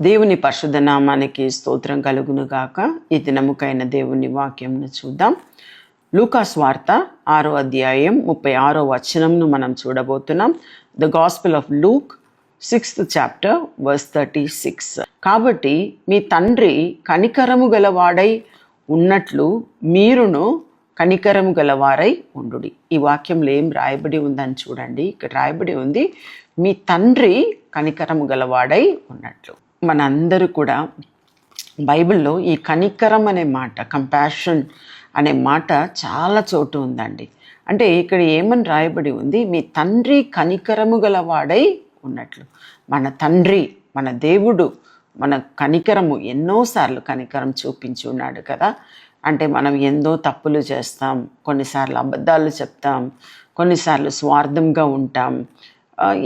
దేవుని పరిశుద్ధ నామానికి స్తోత్రం కలుగును గాక. ఈ దినముకైన దేవుని వాక్యంను చూద్దాం. లూకాస్ వార్త 6వ అధ్యాయం 36వ వచనంను మనం చూడబోతున్నాం. The gospel of Luke 6th chapter verse 36. కాబట్టి మీ తండ్రి కనికరము గలవాడై ఉన్నట్లు మీరును కనికరము గలవారై ఉండుడి. ఈ వాక్యంలో ఏం రాయబడి ఉందని చూడండి. ఇక్కడ రాయబడి ఉంది, మీ తండ్రి కనికరము గలవాడై ఉన్నట్లు. మనందరూ కూడా బైబిల్లో ఈ కనికరం అనే మాట, కంపాషన్ అనే మాట చాలా చోటు ఉందండి. అంటే ఇక్కడ ఏమని రాయబడి ఉంది, మీ తండ్రి కనికరము గలవాడై ఉన్నట్లు. మన తండ్రి, మన దేవుడు మన కనికరము ఎన్నోసార్లు కనికరం చూపించి ఉన్నాడు కదా. అంటే మనం ఎన్నో తప్పులు చేస్తాం, కొన్నిసార్లు అబద్ధాలు చెప్తాం, కొన్నిసార్లు స్వార్థంగా ఉంటాం.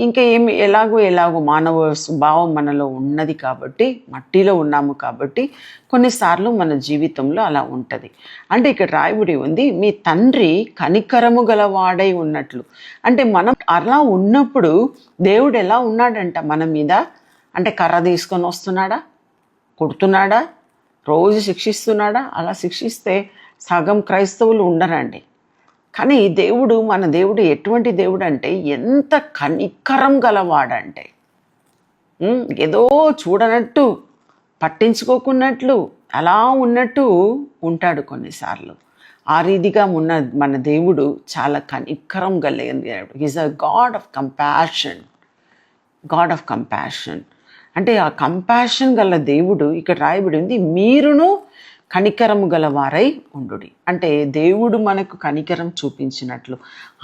ఇంకా ఎలాగో మానవ స్వభావం మనలో ఉన్నది కాబట్టి, మట్టిలో ఉన్నాము కాబట్టి కొన్నిసార్లు మన జీవితంలో అలా ఉంటుంది. అంటే ఇక్కడ రాయబడి ఉంది, మీ తండ్రి కనికరము గలవాడై ఉన్నట్లు. అంటే మనం అలా ఉన్నప్పుడు దేవుడు ఎలా ఉన్నాడంట మన మీద? అంటే కర్ర తీసుకొని వస్తున్నాడా, కొడుతున్నాడా, రోజు శిక్షిస్తున్నాడా? అలా శిక్షిస్తే సగం క్రైస్తవులు ఉండరండి. కానీ దేవుడు, మన దేవుడు ఎటువంటి దేవుడు అంటే ఎంత కనికరం గలవాడంటే, ఏదో చూడనట్టు, పట్టించుకోకున్నట్లు, అలా ఉన్నట్టు ఉంటాడు కొన్నిసార్లు. ఆ రీతిగా ఉన్న మన దేవుడు చాలా కనికరం కలిగిన. Is a God of compassion. God of compassion అంటే ఆ కంపాషన్ గల దేవుడు ఇక్కడ రాయబడి ఉంది, మీరును కనికరము గలవారై ఉండుడి. అంటే దేవుడు మనకు కనికరం చూపించినట్లు,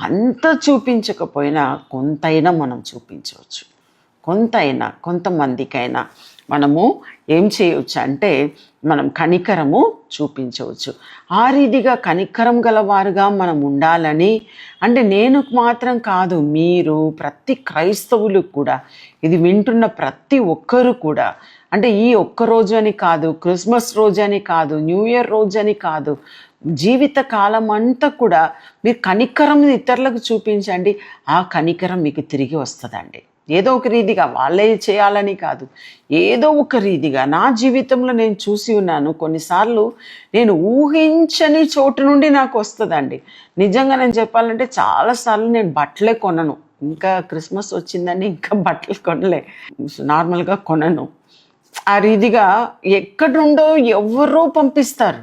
అంత చూపించకపోయినా కొంతైనా మనం చూపించవచ్చు. కొంతమందికైనా మనము ఏం చేయవచ్చు అంటే మనం కనికరము చూపించవచ్చు. ఆ రీతిగా కనికరం గలవారుగా మనం ఉండాలని, అంటే నేను మాత్రం కాదు, మీరు ప్రతి క్రైస్తవులు కూడా, ఇది వింటున్న ప్రతి ఒక్కరు కూడా, అంటే ఈ ఒక్క రోజు అని కాదు, క్రిస్మస్ రోజు అని కాదు, న్యూ ఇయర్ రోజు అని కాదు, జీవిత కాలం అంతా కూడా మీరు కనికరం ఇతరులకు చూపించండి. ఆ కనికరం మీకు తిరిగి వస్తుందండి. ఏదో ఒక రీతిగా, వాళ్ళే చేయాలని కాదు, ఏదో ఒక రీతిగా. నా జీవితంలో నేను చూసి ఉన్నాను, కొన్నిసార్లు నేను ఊహించని చోటు నుండి నాకు వస్తుందండి. నిజంగా నేను చెప్పాలంటే చాలాసార్లు నేను బట్టలే కొనను. ఇంకా క్రిస్మస్ వచ్చిందని ఇంకా బట్టలు కొనలే, నార్మల్గా కొనను. ఆ రీతిగా ఎక్కడి నుండో ఎవరో పంపిస్తారు.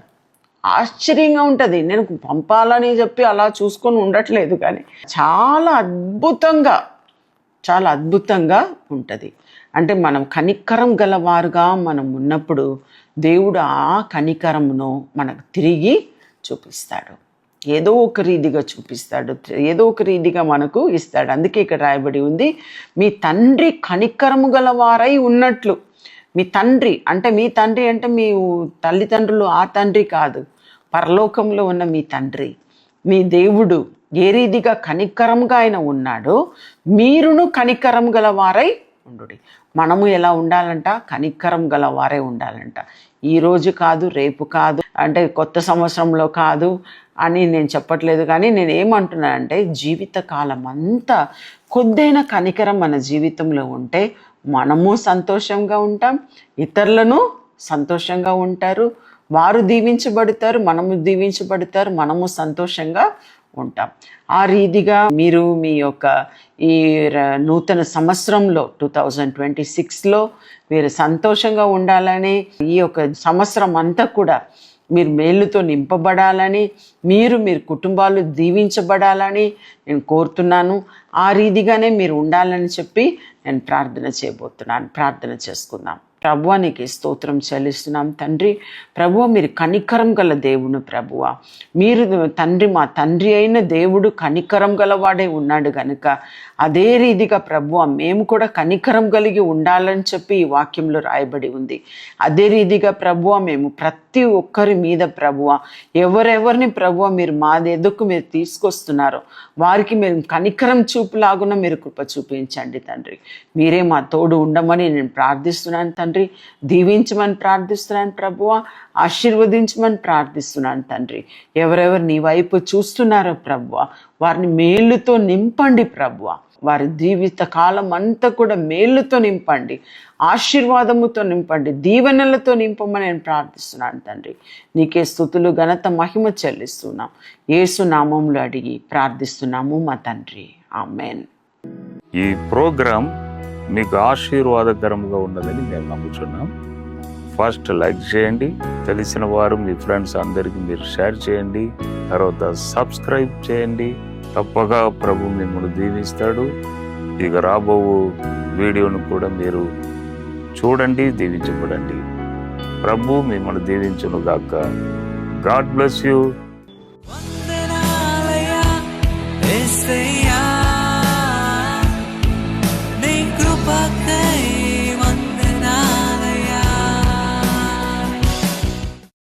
ఆశ్చర్యంగా ఉంటుంది. నేను పంపాలని చెప్పి అలా చూసుకొని ఉండట్లేదు, కానీ చాలా అద్భుతంగా ఉంటుంది. అంటే మనం కనికరం గలవారుగా మనం ఉన్నప్పుడు దేవుడు ఆ కనికరమును మనకు తిరిగి చూపిస్తాడు. ఏదో ఒక రీతిగా చూపిస్తాడు, ఏదో ఒక రీతిగా మనకు ఇస్తాడు. అందుకే ఇక్కడ రాయబడి ఉంది, మీ తండ్రి కనికరము గలవారై ఉన్నట్లు. మీ తండ్రి అంటే మీ తల్లిదండ్రులు ఆ తండ్రి కాదు, పరలోకంలో ఉన్న మీ తండ్రి, మీ దేవుడు ఏ రీతిగా కనికరంగా ఆయన ఉన్నాడో మీరును కనికరం గలవారై ఉండుడి. మనము ఎలా ఉండాలంట? కనికరం గలవారై ఉండాలంట. ఈరోజు కాదు, రేపు కాదు, అంటే కొత్త సంవత్సరంలో కాదు అని నేను చెప్పట్లేదు. కానీ నేను ఏమంటున్నానంటే, జీవితకాలం అంతా కొద్దిగా కనికరం మన జీవితంలో ఉంటే మనము సంతోషంగా ఉంటాం, ఇతరులను సంతోషంగా ఉంటారు, వారు దీవించబడతారు, మనము దీవించబడతారు, మనము సంతోషంగా ఉంటాం. ఆ రీతిగా మీరు మీ యొక్క ఈ నూతన సంవత్సరంలో 2026లో మీరు సంతోషంగా ఉండాలని, ఈ యొక్క సంవత్సరం అంతా కూడా మీరు మేలుతో నింపబడాలని, మీరు కుటుంబాలు దీవించబడాలని నేను కోరుతున్నాను. ఆ రీతిగానే మీరు ఉండాలని చెప్పి నేను ప్రార్థన చేసుకుందాం. ప్రభువా, నీకు స్తోత్రం చెల్లిస్తున్నాం తండ్రి. ప్రభువా, మీరు కనికరం గల దేవుడు. ప్రభువా, మీరు తండ్రి, మా తండ్రి అయిన దేవుడు కనికరం గలవాడే ఉన్నాడు కనుక అదే రీతిగా ప్రభువా మేము కూడా కనికరం కలిగి ఉండాలని చెప్పి ఈ వాక్యంలో రాయబడి ఉంది. అదే రీతిగా ప్రభువా మేము ప్రతి ఒక్కరి మీద ప్రభువా, ఎవరెవరిని ప్రభువా మీరు మా ఎదుకు మీరు తీసుకొస్తున్నారో వారికి మేము కనికరం చూపులాగున మీరు కృప చూపించండి తండ్రి. మీరే మా తోడు ఉండమని నేను ప్రార్థిస్తున్నాను తండ్రి. దీవించమని ప్రార్థిస్తున్నాను ప్రభువా, ఆశీర్వదించమని ప్రార్థిస్తున్నాను తండ్రి. ఎవరెవరు నీ వైపు చూస్తున్నారో ప్రభువా వారిని మేలుతో నింపండి ప్రభువా. వారి జీవిత కాలం అంతా కూడా మేలుతో నింపండి, ఆశీర్వాదముతో నింపండి, దీవెనలతో నింపమని నేను ప్రార్థిస్తున్నాను తండ్రి. నీకే స్తుతులు, ఘనత, మహిమ చెల్లిస్తున్నాం. యేసు నామంలో అడిగి ప్రార్థిస్తున్నాము మా తండ్రి, ఆమెన్. ఈ ప్రోగ్రాం మీకు ఆశీర్వాదకరంగా ఉన్నదని మేము నమ్ముతున్నాం. ఫస్ట్ లైక్ చేయండి, తెలిసిన వారు మీ ఫ్రెండ్స్ అందరికీ మీరు షేర్ చేయండి, తర్వాత సబ్స్క్రైబ్ చేయండి. తప్పగా ప్రభు మిమ్మల్ని దీవిస్తాడు. ఇక రాబో వీడియోను కూడా మీరు చూడండి, దీవించబడండి. ప్రభు మిమ్మల్ని దీవించును గాక. God bless you.